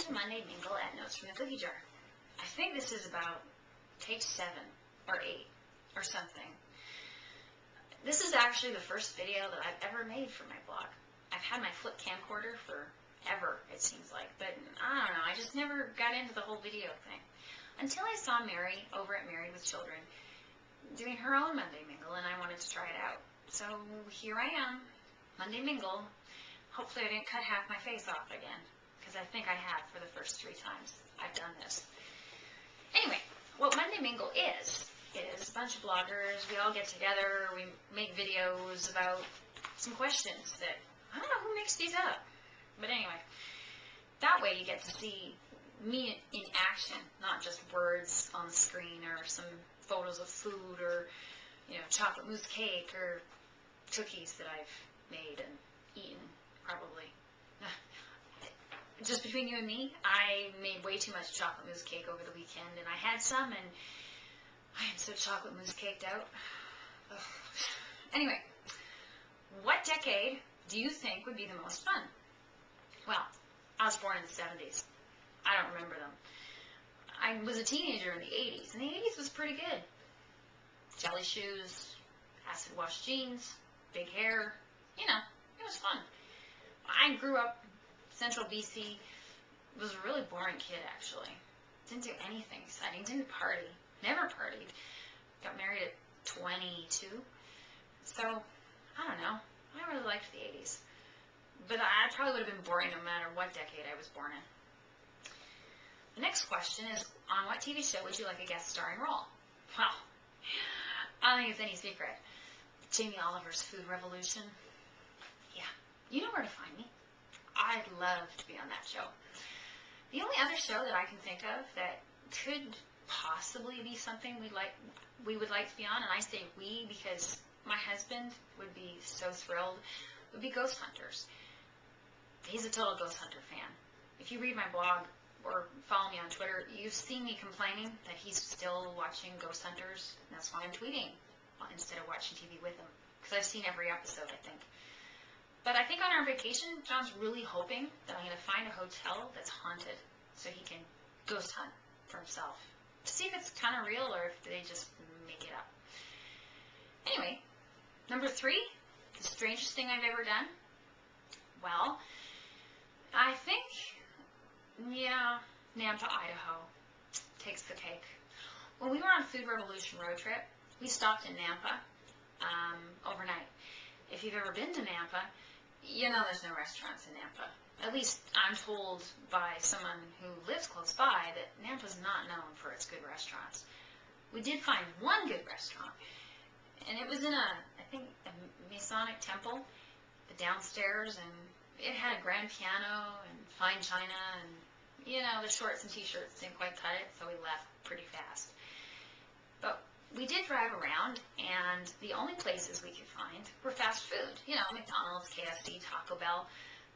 to Monday Mingle at Notes from the Cookie Jar. I think this is about take 7 or 8 or something. This is actually the first video that I've ever made for my blog. I've had my flip camcorder forever, it seems like, but I don't know, I just never got into the whole video thing. Until I saw Mary over at Married with Children doing her own Monday Mingle, and I wanted to try it out. So here I am, Monday Mingle. Hopefully I didn't cut half my face off again, because I think I have for the first 3 times I've done this. Anyway, what Monday Mingle is a bunch of bloggers, we all get together, we make videos about some questions that, I don't know who makes these up. But anyway, that way you get to see me in action, not just words on the screen or some photos of food or, chocolate mousse cake or cookies that I've made and eaten, probably. Just between you and me, I made way too much chocolate mousse cake over the weekend, and I had some, and I am so chocolate mousse caked out. Ugh. Anyway, what decade do you think would be the most fun? Well, I was born in the 70s. I don't remember them. I was a teenager in the 80s, and the 80s was pretty good. Jelly shoes, acid wash jeans, big hair, it was fun. I grew up Central BC, was a really boring kid actually. Didn't do anything exciting, didn't party, never partied. Got married at 22. So, I don't know, I really liked the 80s. But I probably would have been boring no matter what decade I was born in. The next question is, on what TV show would you like a guest starring role? Well, I don't think it's any secret. Jamie Oliver's Food Revolution. Yeah, you know where to find me. I'd love to be on that show. The only other show that I can think of that could possibly be something we would like to be on, and I say we because my husband would be so thrilled, would be Ghost Hunters. He's a total Ghost Hunter fan. If you read my blog or follow me on Twitter, you've seen me complaining that he's still watching Ghost Hunters, and that's why I'm tweeting instead of watching TV with him, because I've seen every episode, I think. But I think on our vacation, John's really hoping that I'm going to find a hotel that's haunted so he can ghost hunt for himself to see if it's kind of real or if they just make it up. Anyway, number 3, the strangest thing I've ever done. Well, I think, Nampa, Idaho takes the cake. When we were on Food Revolution road trip, we stopped in Nampa overnight. If you've ever been to Nampa, there's no restaurants in Nampa. At least I'm told by someone who lives close by that Nampa's not known for its good restaurants. We did find one good restaurant, and it was in a Masonic temple, the downstairs, and it had a grand piano and fine china, and the shorts and t-shirts didn't quite cut it, so we left pretty fast. But we did drive around, and the only places we could find were fast food. McDonald's, KFC, Taco Bell,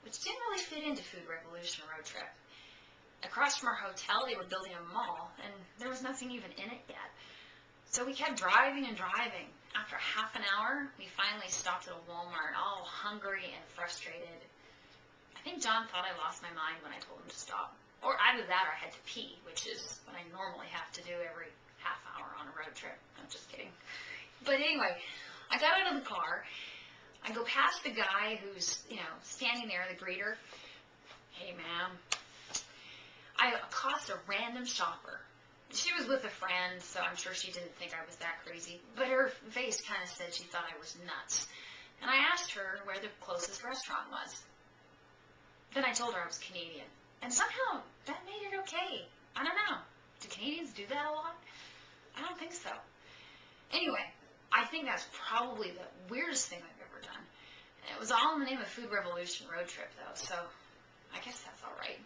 which didn't really fit into Food Revolution road trip. Across from our hotel, they were building a mall, and there was nothing even in it yet. So we kept driving and driving. After half an hour, we finally stopped at a Walmart, all hungry and frustrated. I think John thought I lost my mind when I told him to stop. Or either that or I had to pee, which is what I normally have to do every half hour on a road trip. I'm just kidding. But anyway, I got out of the car. I go past the guy who's, standing there, the greeter. Hey, ma'am. I accost a random shopper. She was with a friend, so I'm sure she didn't think I was that crazy. But her face kind of said she thought I was nuts. And I asked her where the closest restaurant was. Then I told her I was Canadian. And somehow that made it okay. I don't know. Do Canadians do that a lot? I don't think so. Anyway, I think that's probably the weirdest thing I've ever done. And it was all in the name of Food Revolution road trip, though, so I guess that's all right.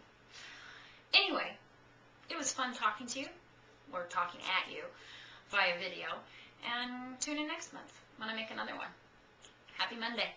Anyway, it was fun talking to you, or talking at you, via video, and tune in next month when I make another one. Happy Monday.